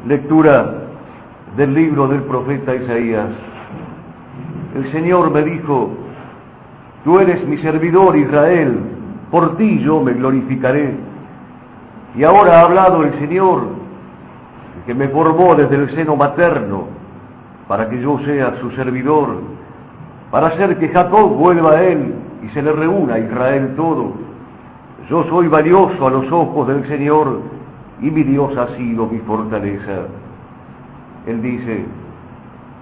Lectura del libro del profeta Isaías. El Señor me dijo: tú eres mi servidor Israel, por ti yo me glorificaré. Y ahora ha hablado el Señor, el que me formó desde el seno materno, para que yo sea su servidor, para hacer que Jacob vuelva a él y se le reúna a Israel todo. Yo soy valioso a los ojos del Señor, y mi Dios ha sido mi fortaleza. Él dice: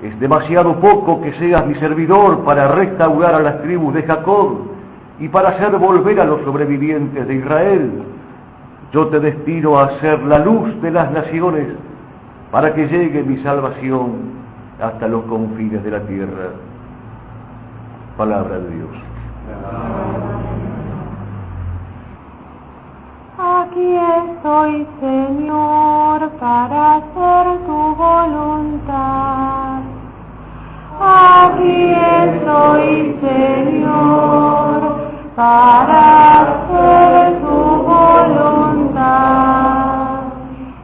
es demasiado poco que seas mi servidor para restaurar a las tribus de Jacob y para hacer volver a los sobrevivientes de Israel. Yo te destino a ser la luz de las naciones, para que llegue mi salvación hasta los confines de la tierra. Palabra de Dios. Aquí estoy, Señor, para hacer tu voluntad. Aquí estoy, Señor, para hacer tu voluntad.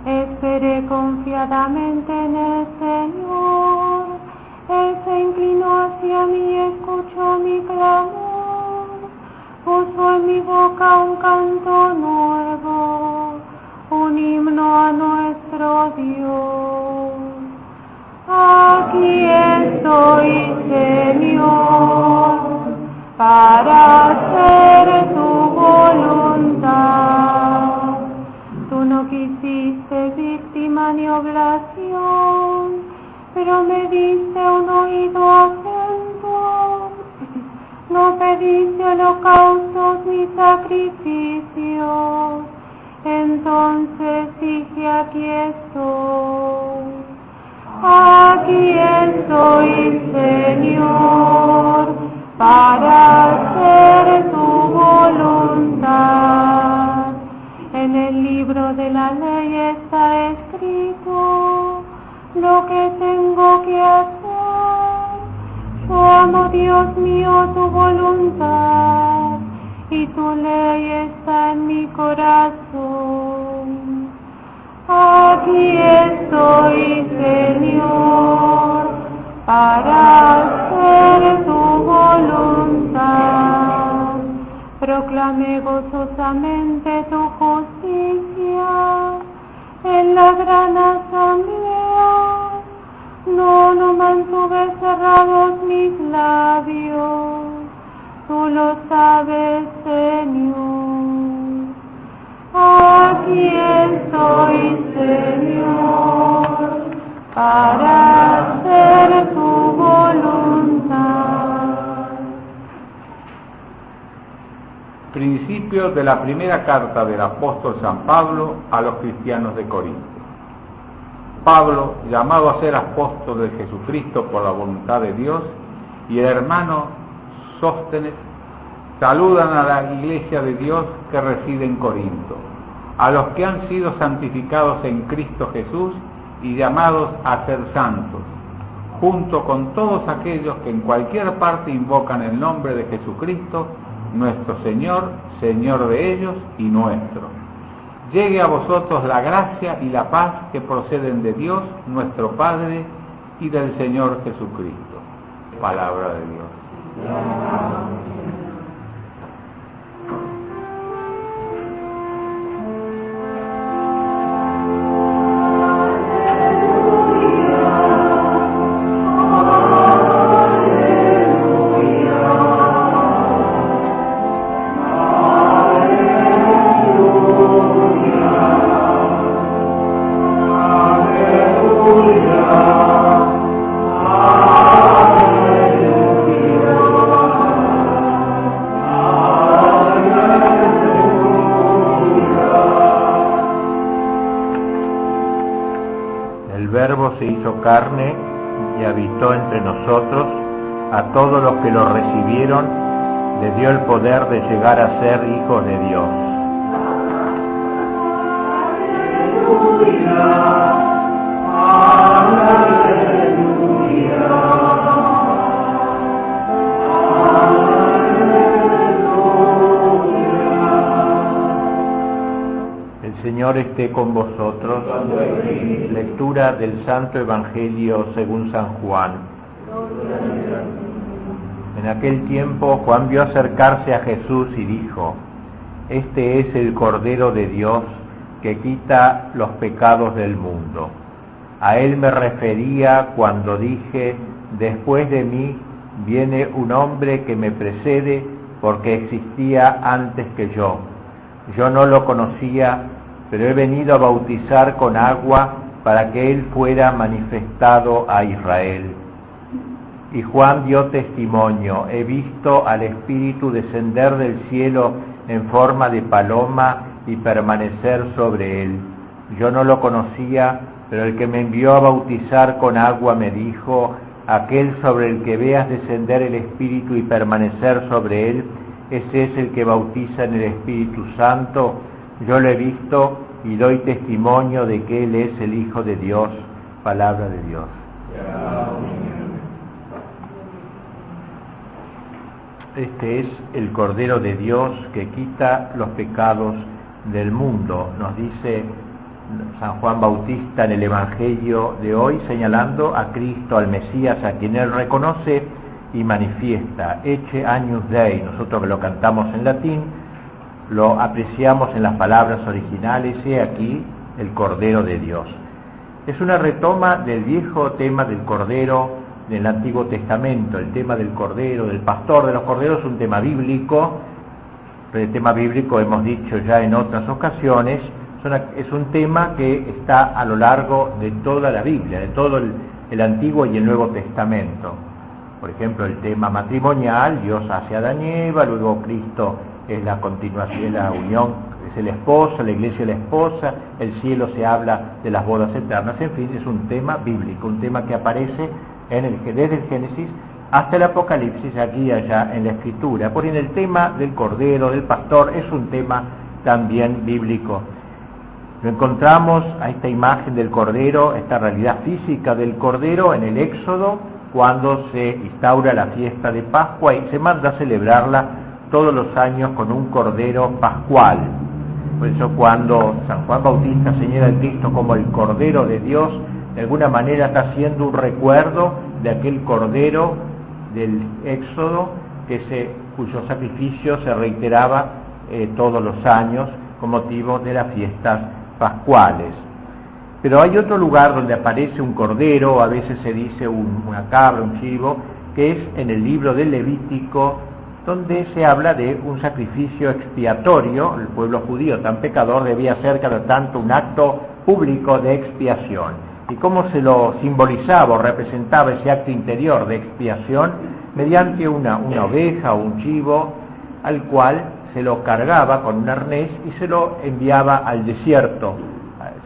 Esperé confiadamente en el Señor. Él se inclinó hacia mí y escuchó mi clamor. Puso en mi boca un canto nuevo, un himno a nuestro Dios. Aquí estoy, Señor, para hacer tu voluntad. Tú no quisiste víctima ni oblación, pero me diste un oído atento. No pediste holocaustos ni sacrificios. Entonces dije: aquí estoy. Aquí estoy, Señor, para hacer tu voluntad. En el libro de la ley está escrito lo que tengo que hacer. Yo amo, Dios mío, tu voluntad, y tu ley está en mi corazón. Aquí estoy, Señor, para hacer tu voluntad. Proclamé gozosamente tu justicia en la gran asamblea. No mantuve cerrados mis labios, tú lo sabes, Señor. Aquí estoy, Señor, para hacer tu voluntad. Principio de la primera carta del apóstol San Pablo a los cristianos de Corinto. Pablo, llamado a ser apóstol de Jesucristo por la voluntad de Dios, y el hermano Sóstenes, saludan a la iglesia de Dios que reside en Corinto, a los que han sido santificados en Cristo Jesús y llamados a ser santos, junto con todos aquellos que en cualquier parte invocan el nombre de Jesucristo, nuestro Señor, Señor de ellos y nuestro. Llegue a vosotros la gracia y la paz que proceden de Dios, nuestro Padre, y del Señor Jesucristo. Palabra de Dios. Se hizo carne y habitó entre nosotros. A todos los que lo recibieron le dio el poder de llegar a ser hijos de Dios. El Señor esté con vosotros. Lectura del Santo Evangelio según San Juan. En aquel tiempo Juan vio acercarse a Jesús y dijo: Este es el Cordero de Dios que quita los pecados del mundo. A él me refería cuando dije: después de mí viene un hombre que me precede porque existía antes que yo. Yo no lo conocía, pero he venido a bautizar con agua para que él fuera manifestado a Israel. Y Juan dio testimonio: he visto al Espíritu descender del cielo en forma de paloma y permanecer sobre él. Yo no lo conocía, pero el que me envió a bautizar con agua me dijo: aquel sobre el que veas descender el Espíritu y permanecer sobre él, ese es el que bautiza en el Espíritu Santo. Yo lo he visto y doy testimonio de que él es el Hijo de Dios. Palabra de Dios. Este es el Cordero de Dios que quita los pecados del mundo, nos dice San Juan Bautista en el Evangelio de hoy, señalando a Cristo, al Mesías, a quien él reconoce y manifiesta. Ecce agnus Dei, nosotros que lo cantamos en latín, lo apreciamos en las palabras originales: he aquí el Cordero de Dios. Es una retoma del viejo tema del Cordero del Antiguo Testamento. El tema del Cordero, del pastor de los corderos, es un tema bíblico. El tema bíblico, hemos dicho ya en otras ocasiones, es un tema que está a lo largo de toda la Biblia, de todo el Antiguo y el Nuevo Testamento. Por ejemplo, el tema matrimonial: Dios hace a Adán y Eva, luego Cristo es la continuación, la unión, es el esposo, la iglesia es la esposa, el cielo se habla de las bodas eternas. En fin, es un tema bíblico, un tema que aparece desde el Génesis hasta el Apocalipsis, aquí y allá en la Escritura. Por en el tema del Cordero, del pastor, es un tema también bíblico. Lo encontramos a esta imagen del Cordero, esta realidad física del Cordero, en el Éxodo, cuando se instaura la fiesta de Pascua y se manda a celebrarla todos los años con un Cordero pascual. Por eso, cuando San Juan Bautista señala al Cristo como el Cordero de Dios, de alguna manera está haciendo un recuerdo de aquel Cordero del Éxodo cuyo sacrificio se reiteraba todos los años con motivo de las fiestas pascuales. Pero hay otro lugar donde aparece un cordero, a veces se dice una cabra, un chivo, que es en el libro del Levítico, donde se habla de un sacrificio expiatorio. El pueblo judío tan pecador debía hacer cada tanto un acto público de expiación. Y cómo se lo simbolizaba o representaba ese acto interior de expiación, mediante una oveja o un chivo, al cual se lo cargaba con un arnés y se lo enviaba al desierto,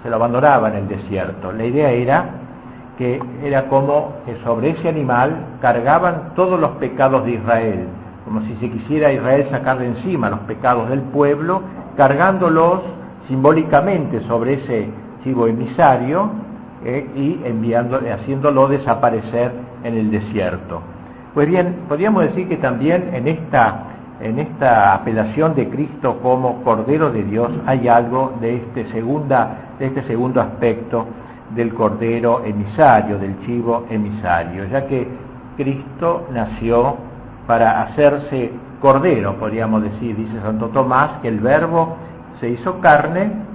se lo abandonaba en el desierto. La idea era como que sobre ese animal cargaban todos los pecados de Israel, como si se quisiera Israel sacar de encima los pecados del pueblo, cargándolos simbólicamente sobre ese chivo emisario, y haciéndolo desaparecer en el desierto. Pues bien, podríamos decir que también en esta apelación de Cristo como Cordero de Dios hay algo de este segundo aspecto del Cordero emisario, del chivo emisario, ya que Cristo nació para hacerse Cordero, podríamos decir. Dice Santo Tomás que el Verbo se hizo carne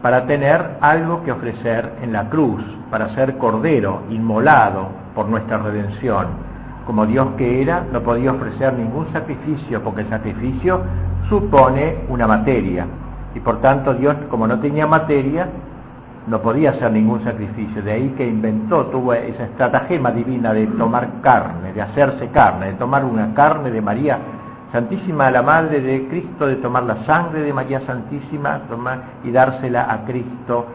para tener algo que ofrecer en la cruz, para ser Cordero, inmolado por nuestra redención. Como Dios que era, no podía ofrecer ningún sacrificio, porque el sacrificio supone una materia. Y por tanto Dios, como no tenía materia, no podía hacer ningún sacrificio. De ahí que tuvo esa estratagema divina de tomar carne, de hacerse carne, de tomar una carne de María Santísima, la Madre de Cristo, de tomar la sangre de María Santísima y dársela a Cristo,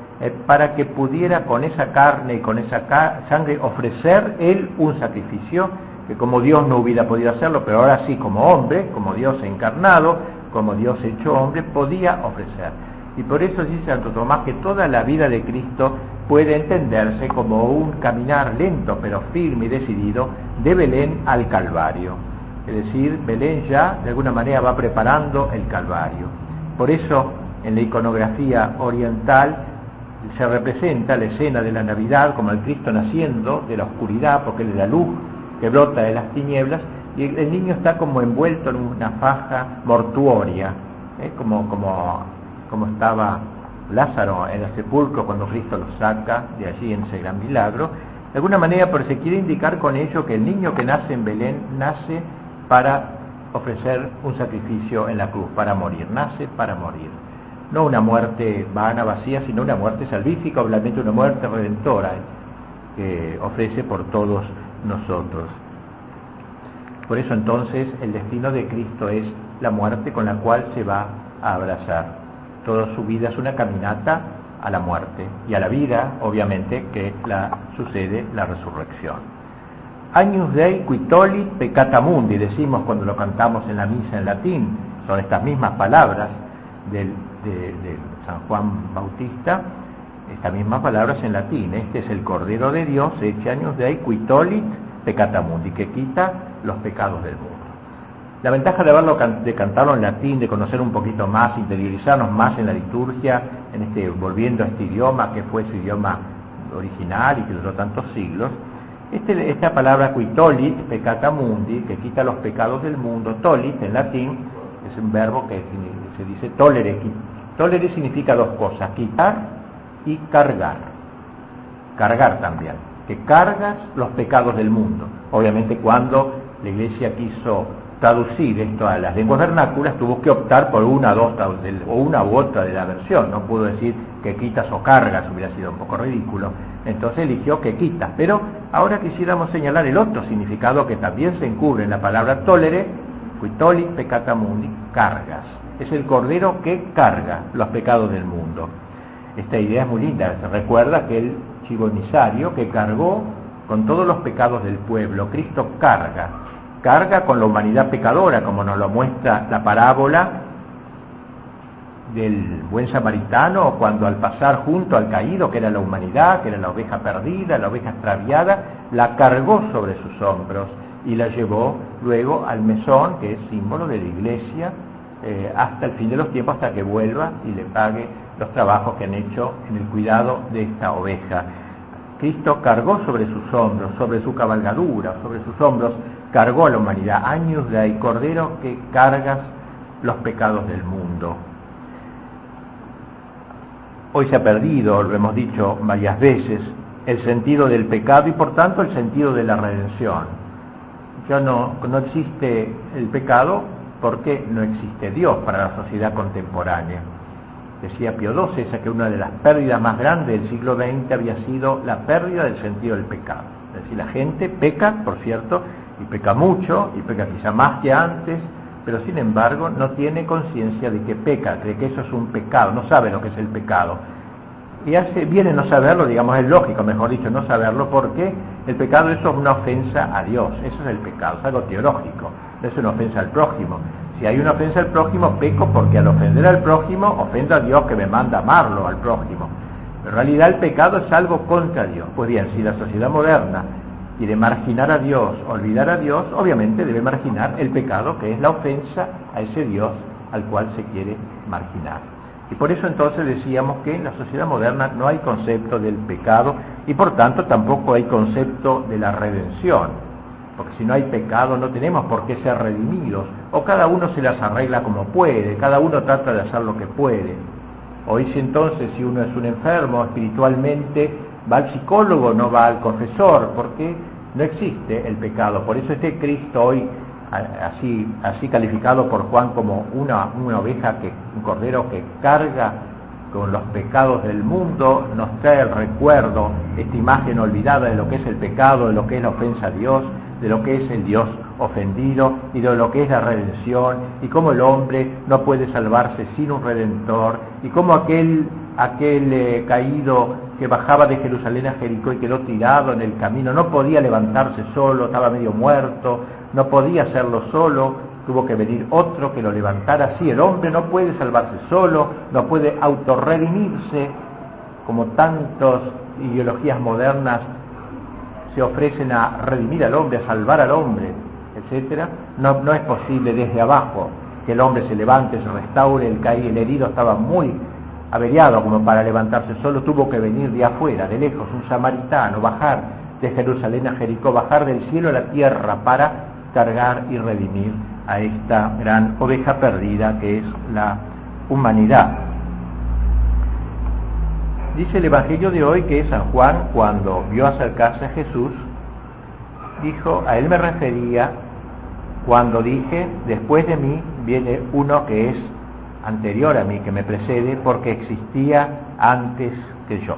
para que pudiera con esa carne y con esa sangre ofrecer Él un sacrificio, que como Dios no hubiera podido hacerlo, pero ahora sí, como hombre, como Dios encarnado, como Dios hecho hombre, podía ofrecer. Y por eso dice Santo Tomás que toda la vida de Cristo puede entenderse como un caminar lento, pero firme y decidido, de Belén al Calvario. Es decir, Belén ya de alguna manera va preparando el Calvario. Por eso En la iconografía oriental se representa la escena de la Navidad como el Cristo naciendo de la oscuridad, porque Él es la luz que brota de las tinieblas, y el niño está como envuelto en una faja mortuoria, como estaba Lázaro en el sepulcro cuando Cristo lo saca de allí en ese gran milagro. De alguna manera, pero se quiere indicar con ello que el niño que nace en Belén nace para ofrecer un sacrificio en la cruz, para morir, nace para morir. No una muerte vana, vacía, sino una muerte salvífica, obviamente una muerte redentora que ofrece por todos nosotros. Por eso entonces el destino de Cristo es la muerte con la cual se va a abrazar. Toda su vida es una caminata a la muerte y a la vida, obviamente, que sucede la resurrección. Agnus Dei qui tollit peccata mundi, decimos cuando lo cantamos en la misa en latín, son estas mismas palabras de San Juan Bautista, estas mismas palabras en latín. Este es el Cordero de Dios, ecce Agnus Dei qui tollit peccata mundi, que quita los pecados del mundo. La ventaja de cantarlo en latín, de conocer un poquito más, interiorizarnos más en la liturgia, volviendo a este idioma que fue su idioma original y que duró tantos siglos, esta palabra qui tollit peccata mundi, que quita los pecados del mundo, tollit en latín es un verbo que se dice tolere. Tolere significa dos cosas, quitar y cargar. Cargar también, que cargas los pecados del mundo. Obviamente cuando la Iglesia quiso traducir esto a las lenguas vernáculas, tuvo que optar por una u otra de la versión. No pudo decir que quitas o cargas, hubiera sido un poco ridículo. Entonces eligió que quitas. Pero ahora quisiéramos señalar el otro significado que también se encubre en la palabra tolere, qui tollit peccata mundi, cargas. Es el Cordero que carga los pecados del mundo. Esta idea es muy linda. Se recuerda que el chivo emisario que cargó con todos los pecados del pueblo, Cristo carga con la humanidad pecadora, como nos lo muestra la parábola del buen samaritano, cuando al pasar junto al caído, que era la humanidad, que era la oveja perdida, la oveja extraviada, la cargó sobre sus hombros y la llevó luego al mesón, que es símbolo de la Iglesia, hasta el fin de los tiempos, hasta que vuelva y le pague los trabajos que han hecho en el cuidado de esta oveja. Cristo cargó sobre sus hombros, sobre su cabalgadura, sobre sus hombros, cargó a la humanidad. Agnus Dei, Cordero que cargas los pecados del mundo. Hoy se ha perdido, lo hemos dicho varias veces, el sentido del pecado y por tanto el sentido de la redención. Ya no existe el pecado porque no existe Dios para la sociedad contemporánea. Decía Pío XII que una de las pérdidas más grandes del siglo XX había sido la pérdida del sentido del pecado. Es decir, la gente peca, por cierto, y peca mucho, y peca quizá más que antes, pero sin embargo no tiene conciencia de que peca, cree que eso es un pecado, no sabe lo que es el pecado. Y hace bien en no saberlo, digamos, es lógico, mejor dicho, no saberlo, porque el pecado eso es una ofensa a Dios, eso es el pecado, es algo teológico, no es una ofensa al prójimo. Si hay una ofensa al prójimo, peco porque al ofender al prójimo, ofendo a Dios que me manda amarlo al prójimo. En realidad el pecado es algo contra Dios. Pues bien, si la sociedad moderna quiere marginar a Dios, olvidar a Dios, obviamente debe marginar el pecado, que es la ofensa a ese Dios al cual se quiere marginar. Y por eso entonces decíamos que en la sociedad moderna no hay concepto del pecado y por tanto tampoco hay concepto de la redención. Porque si no hay pecado no tenemos por qué ser redimidos, o cada uno se las arregla como puede, cada uno trata de hacer lo que puede. Hoy si uno es un enfermo espiritualmente, va al psicólogo, no va al confesor, porque no existe el pecado. Por eso este Cristo hoy, así calificado por Juan como una oveja, un cordero que carga con los pecados del mundo, nos trae el recuerdo, esta imagen olvidada de lo que es el pecado, de lo que es la ofensa a Dios, de lo que es el Dios ofendido y de lo que es la redención, y cómo el hombre no puede salvarse sin un redentor, y cómo aquel caído que bajaba de Jerusalén a Jericó y quedó tirado en el camino, no podía levantarse solo, estaba medio muerto, no podía hacerlo solo, tuvo que venir otro que lo levantara. Así el hombre no puede salvarse solo, no puede autorredimirse, como tantas ideologías modernas se ofrecen a redimir al hombre, a salvar al hombre, etcétera. No es posible desde abajo. que el hombre se levante, se restaure, el herido estaba muy averiado como para levantarse solo, tuvo que venir de afuera, de lejos, un samaritano, bajar de Jerusalén a Jericó, bajar del cielo a la tierra para cargar y redimir a esta gran oveja perdida que es la humanidad. Dice el Evangelio de hoy que San Juan, cuando vio acercarse a Jesús, dijo, a él me refería cuando dije, después de mí viene uno que es anterior a mí, que me precede, porque existía antes que yo.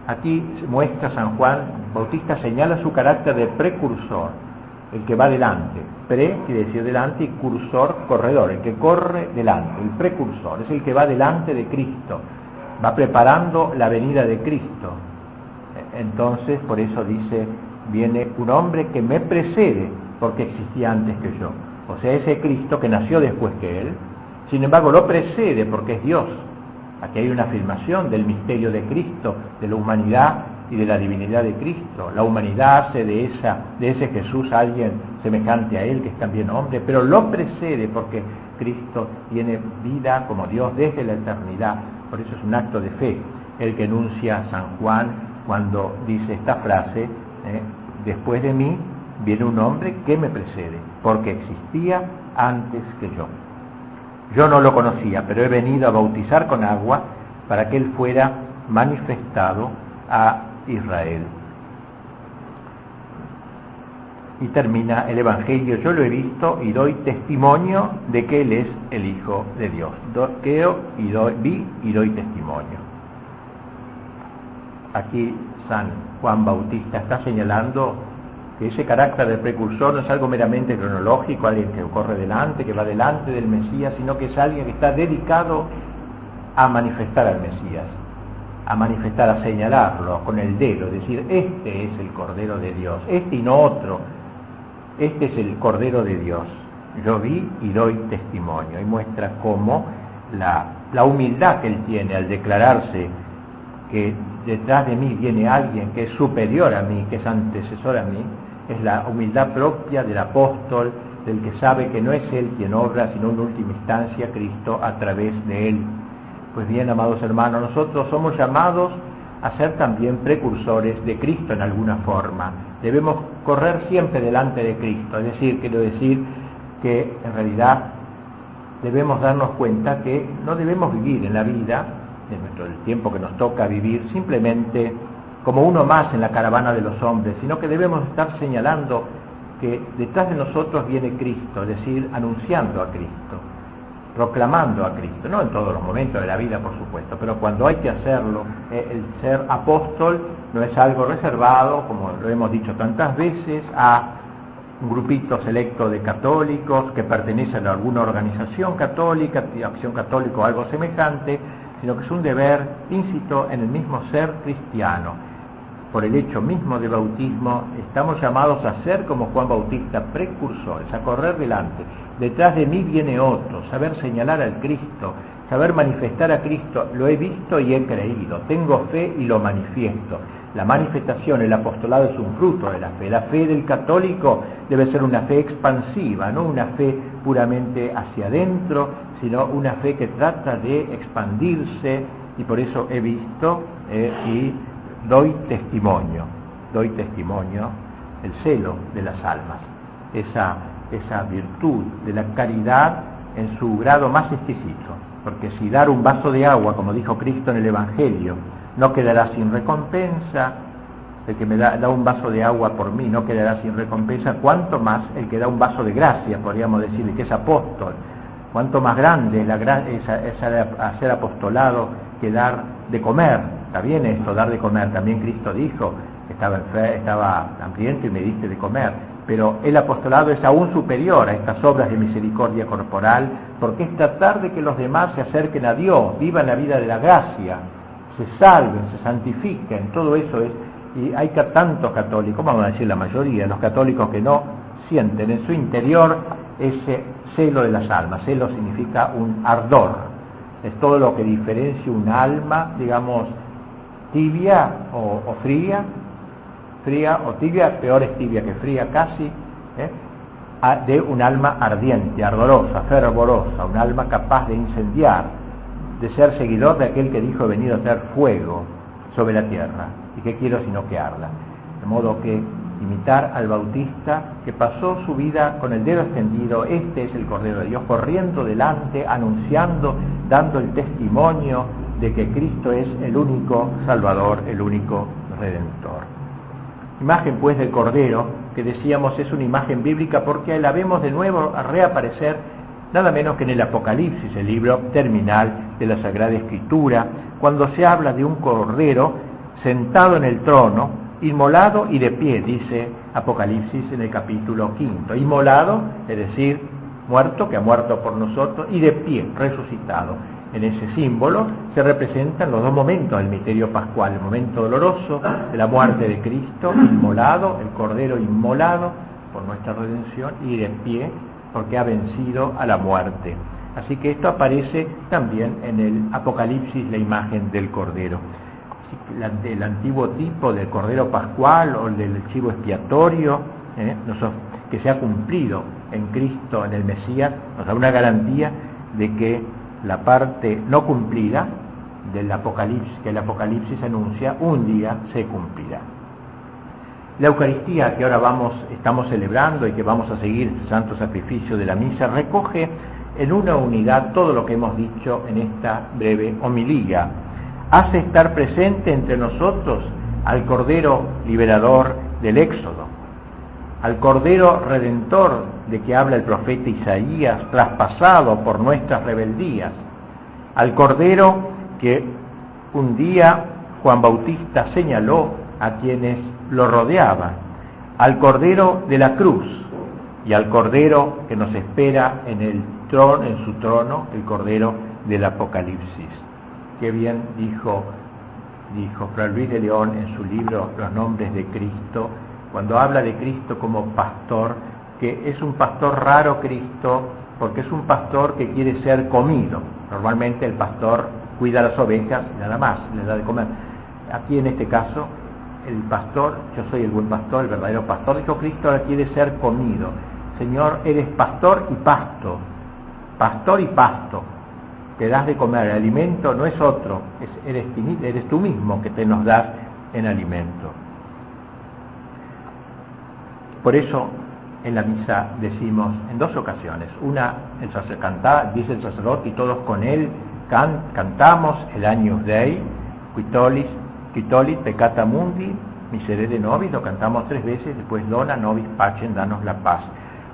Aquí muestra San Juan Bautista, señala su carácter de precursor, el que va delante. Pre quiere decir delante y cursor, corredor, el que corre delante, el precursor, es el que va delante de Cristo, va preparando la venida de Cristo. Entonces, por eso dice, viene un hombre que me precede, porque existía antes que yo. O sea, ese Cristo que nació después que él, sin embargo, lo precede porque es Dios. Aquí hay una afirmación del misterio de Cristo, de la humanidad y de la divinidad de Cristo. La humanidad hace de ese Jesús alguien semejante a él, que es también hombre, pero lo precede porque Cristo tiene vida como Dios desde la eternidad. Por eso es un acto de fe el que enuncia San Juan cuando dice esta frase, después de mí viene un hombre que me precede, porque existía antes que yo. Yo no lo conocía, pero he venido a bautizar con agua para que él fuera manifestado a Israel. Y termina el Evangelio, yo lo he visto y doy testimonio de que él es el Hijo de Dios. Vi y doy testimonio. Aquí San Juan Bautista está señalando que ese carácter de precursor no es algo meramente cronológico, alguien que corre delante, que va delante del Mesías, sino que es alguien que está dedicado a manifestar al Mesías, a manifestar, a señalarlo con el dedo, es decir, este es el Cordero de Dios, este y no otro, este es el Cordero de Dios. Yo vi y doy testimonio, y muestra cómo la humildad que él tiene al declararse que detrás de mí viene alguien que es superior a mí, que es antecesor a mí, es la humildad propia del apóstol, del que sabe que no es él quien obra, sino en última instancia Cristo a través de él. Pues bien, amados hermanos, nosotros somos llamados a ser también precursores de Cristo en alguna forma. Debemos correr siempre delante de Cristo, es decir, quiero decir que en realidad debemos darnos cuenta que no debemos vivir en la vida, el tiempo que nos toca vivir, simplemente como uno más en la caravana de los hombres, sino que debemos estar señalando que detrás de nosotros viene Cristo, es decir, anunciando a Cristo, proclamando a Cristo, no en todos los momentos de la vida, por supuesto, pero cuando hay que hacerlo. El ser apóstol no es algo reservado, como lo hemos dicho tantas veces, a un grupito selecto de católicos que pertenecen a alguna organización católica, Acción Católica o algo semejante, sino que es un deber íncito en el mismo ser cristiano. Por el hecho mismo de bautismo, estamos llamados a ser como Juan Bautista, precursores, a correr delante. Detrás de mí viene otro, saber señalar al Cristo, saber manifestar a Cristo. Lo he visto y he creído, tengo fe y lo manifiesto. La manifestación, el apostolado es un fruto de la fe. La fe del católico debe ser una fe expansiva, no una fe puramente hacia adentro, sino una fe que trata de expandirse, y por eso he visto y doy testimonio, el celo de las almas, esa virtud de la caridad en su grado más exquisito, porque si dar un vaso de agua, como dijo Cristo en el Evangelio, no quedará sin recompensa, el que me da un vaso de agua por mí no quedará sin recompensa, cuanto más el que da un vaso de gracia, podríamos decirle, que es apóstol. Cuánto más grande es hacer apostolado que dar de comer. Está bien esto, dar de comer. También Cristo dijo que estaba hambriento y me diste de comer. Pero el apostolado es aún superior a estas obras de misericordia corporal, porque es tratar de que los demás se acerquen a Dios, vivan la vida de la gracia, se salven, se santifiquen. Todo eso es. Y hay tantos católicos, vamos a decir la mayoría, los católicos que no sienten en su interior ese celo de las almas. Celo significa un ardor, es todo lo que diferencia un alma, digamos, tibia o fría o tibia, peor es tibia que fría casi, de un alma ardiente, ardorosa, fervorosa, un alma capaz de incendiar, de ser seguidor de aquel que dijo: he venido a hacer fuego sobre la tierra, y que quiero sino que arda. De modo que imitar al Bautista, que pasó su vida con el dedo extendido: este es el Cordero de Dios, corriendo delante, anunciando, dando el testimonio de que Cristo es el único Salvador, el único Redentor. Imagen pues del Cordero, que decíamos es una imagen bíblica porque la vemos de nuevo a reaparecer nada menos que en el Apocalipsis, el libro terminal de la Sagrada Escritura, cuando se habla de un Cordero sentado en el trono, inmolado y de pie, dice Apocalipsis en el capítulo 5. Inmolado, es decir, muerto, que ha muerto por nosotros, y de pie, resucitado. En ese símbolo se representan los dos momentos del misterio pascual: el momento doloroso de la muerte de Cristo, inmolado, el Cordero inmolado por nuestra redención, y de pie porque ha vencido a la muerte. Así que esto aparece también en el Apocalipsis, la imagen del Cordero. El antiguo tipo del Cordero pascual o del chivo expiatorio, que se ha cumplido en Cristo, en el Mesías, nos da una garantía de que la parte no cumplida del Apocalipsis, que el Apocalipsis anuncia, un día se cumplirá. La Eucaristía que ahora estamos celebrando y que vamos a seguir, el santo sacrificio de la misa, recoge en una unidad todo lo que hemos dicho en esta breve homilía. Hace estar presente entre nosotros al Cordero liberador del Éxodo, al Cordero redentor de que habla el profeta Isaías, traspasado por nuestras rebeldías, al Cordero que un día Juan Bautista señaló a quienes lo rodeaban, al Cordero de la cruz y al Cordero que nos espera en su trono, el Cordero del Apocalipsis. Qué bien dijo Fray Luis de León en su libro Los nombres de Cristo, cuando habla de Cristo como pastor, que es un pastor raro Cristo, porque es un pastor que quiere ser comido. Normalmente el pastor cuida las ovejas y nada más, les da de comer. Aquí en este caso, el pastor, yo soy el buen pastor, el verdadero pastor, dijo Cristo, ahora quiere ser comido. Señor, eres pastor y pasto, te das de comer. El alimento no es otro, eres tú mismo que te nos das en alimento. Por eso en la misa decimos en dos ocasiones: una, dice el sacerdote y todos con él cantamos el Agnus Dei, Quitolit peccata mundi, miserere nobis, lo cantamos 3 veces, después dona nobis pacem, danos la paz.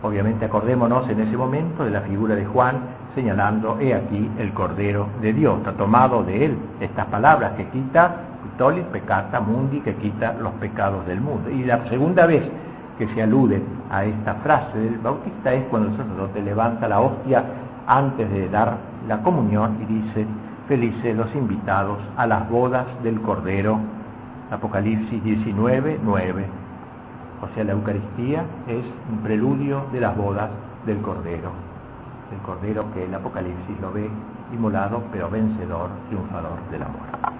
Obviamente acordémonos en ese momento de la figura de Juan señalando: he aquí el Cordero de Dios. Está tomado de él estas palabras que quita, Quitolit peccata mundi, que quita los pecados del mundo. Y la segunda vez que se alude a esta frase del Bautista es cuando el sacerdote levanta la hostia antes de dar la comunión y dice: felices los invitados a las bodas del Cordero. Apocalipsis 19:9. O sea, la Eucaristía es un preludio de las bodas del Cordero. El Cordero que el Apocalipsis lo ve inmolado, pero vencedor, triunfador del amor.